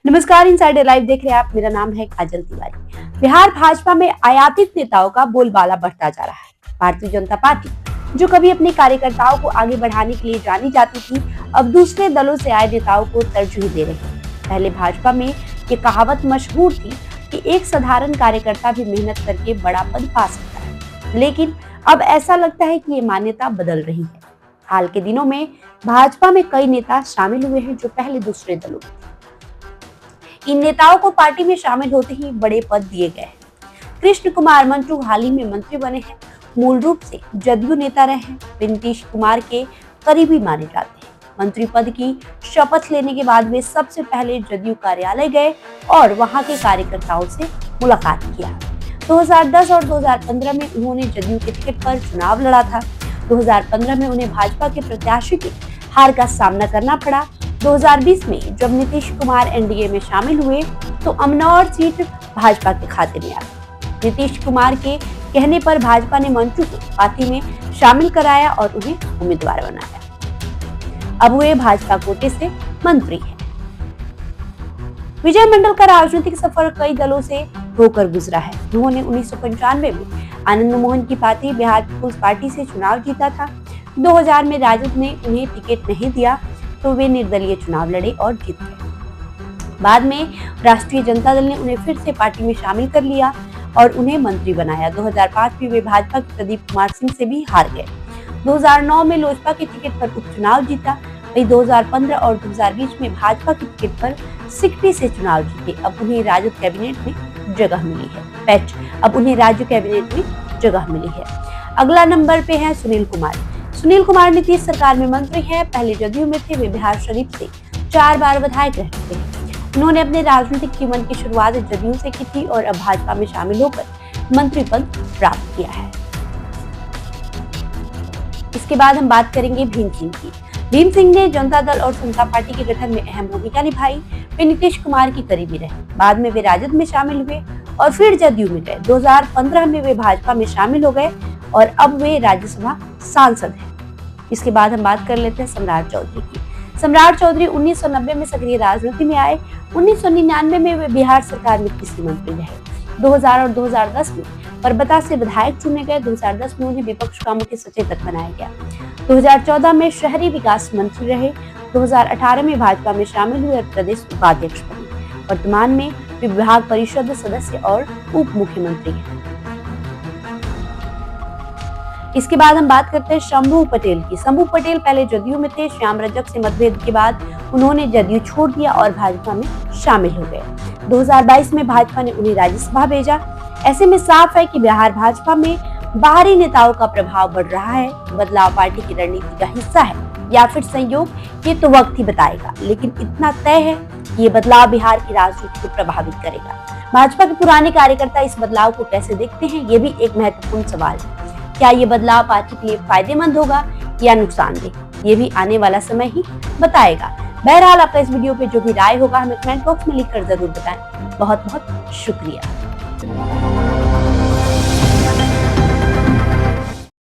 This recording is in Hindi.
नमस्कार, इनसाइडर लाइव देख रहे हैं आप। मेरा नाम है काजल तिवारी। बिहार भाजपा में आयातित नेताओं का बोलबाला बढ़ता जा रहा है। भारतीय जनता पार्टी, जो कभी अपने कार्यकर्ताओं को आगे बढ़ाने के लिए जानी जाती थी, अब दूसरे दलों से आए नेताओं को तरजीह दे रही है। पहले भाजपा में ये कहावत मशहूर थी कि एक साधारण कार्यकर्ता भी मेहनत करके बड़ा पद पा सकता है, लेकिन अब ऐसा लगता है कि ये मान्यता बदल रही है। हाल के दिनों में भाजपा में कई नेता शामिल हुए हैं जो पहले दूसरे दलों में। इन नेताओं को पार्टी में शामिल होते ही बड़े पद दिए गए हैं। कृष्ण कुमार मंटू हाल ही में मंत्री बने हैं। मूल रूप से जदयू नेता रहे हैं। वे नीतीश कुमार के करीबी माने जाते हैं। मंत्री पद की शपथ लेने के बाद वे सबसे पहले जदयू कार्यालय गए और वहां के कार्यकर्ताओं से मुलाकात किया। 2010 और 2015 में उन्होंने जदयू के टिकट पर चुनाव लड़ा था। 2015 में उन्हें भाजपा के प्रत्याशी की हार का सामना करना पड़ा। 2020 में जब नीतीश कुमार एनडीए में शामिल हुए तो अमनौर सीट भाजपा के खाते में आ गई। नीतीश कुमार के कहने पर भाजपा ने मंटू को पार्टी में शामिल कराया और उन्हें उम्मीदवार बनाया। अब वे भाजपा कोटे से मंत्री हैं। विजय मंडल का राजनीतिक सफर कई दलों से होकर गुजरा है। उन्होंने 1995 में आनंद मोहन की पार्टी बिहार पीपुल्स पार्टी से चुनाव जीता था। 2000 में राजद ने उन्हें टिकट नहीं दिया तो वे निर्दलीय चुनाव लड़े और जीत गए। बाद में राष्ट्रीय जनता दल ने उन्हें फिर से पार्टी में शामिल कर लिया और उन्हें मंत्री बनाया। 2005 में वे भाजपा के प्रदीप कुमार सिंह से भी हार गए। 2009 में लोजपा के टिकट पर उपचुनाव जीता। वही 2015 और 2020 में भाजपा के टिकट पर सिकटी से चुनाव जीते। अब उन्हें राज्य कैबिनेट में जगह मिली है। अब उन्हें राज्य कैबिनेट में जगह मिली है। अगला नंबर पे है सुनील कुमार। सुनील कुमार नीतीश सरकार में मंत्री हैं। पहले जदयू में थे। वे बिहार शरीफ से 4 बार विधायक रह चुके हैं। उन्होंने अपने राजनीतिक जीवन की शुरुआत जदयू से की थी और अब भाजपा में शामिल होकर मंत्री पद प्राप्त किया है। इसके बाद हम बात करेंगे भीम सिंह की। भीम सिंह ने जनता दल और समता पार्टी के गठन में अहम भूमिका निभाई। वे नीतीश कुमार की करीबी रहे। बाद में वे राजद में शामिल हुए और फिर जदयू में गए। 2015 में वे भाजपा में शामिल हो गए और अब वे राज्यसभा सांसद हैं। इसके बाद हम बात कर लेते हैं सम्राट चौधरी की। सम्राट चौधरी 1990 में सक्रिय राजनीति में आए। 1999 में वे बिहार सरकार में कृषि मंत्री रहे। 2000 और 2010 में परबता से विधायक चुने गए। 2010 में उन्हें विपक्ष का मुख्य सचेतक बनाया गया। 2014 में शहरी विकास मंत्री रहे। 2018 में भाजपा में शामिल हुए और प्रदेश उपाध्यक्ष बने। वर्तमान में वे विभाग परिषद सदस्य और उप मुख्यमंत्री हैं। इसके बाद हम बात करते हैं शंभू पटेल की। शंभू पटेल पहले जदयू में थे। श्याम रजक से मतभेद के बाद उन्होंने जदयू छोड़ दिया और भाजपा में शामिल हो गए। 2022 में भाजपा ने उन्हें राज्यसभा भेजा। ऐसे में साफ है कि बिहार भाजपा में बाहरी नेताओं का प्रभाव बढ़ रहा है। बदलाव पार्टी की रणनीति का हिस्सा है या फिर संयोग, ये तो वक्त ही बताएगा, लेकिन इतना तय है कि ये बदलाव बिहार की राजनीति को प्रभावित करेगा। भाजपा के पुराने कार्यकर्ता इस बदलाव को कैसे देखते हैं, ये भी एक महत्वपूर्ण सवाल है। क्या ये बदलाव पार्टी के लिए फायदेमंद होगा या नुकसानदेह, ये भी आने वाला समय ही बताएगा। बहरहाल आपका इस वीडियो पे जो भी राय होगा हमें कमेंट बॉक्स में लिखकर जरूर बताएं। बहुत बहुत शुक्रिया।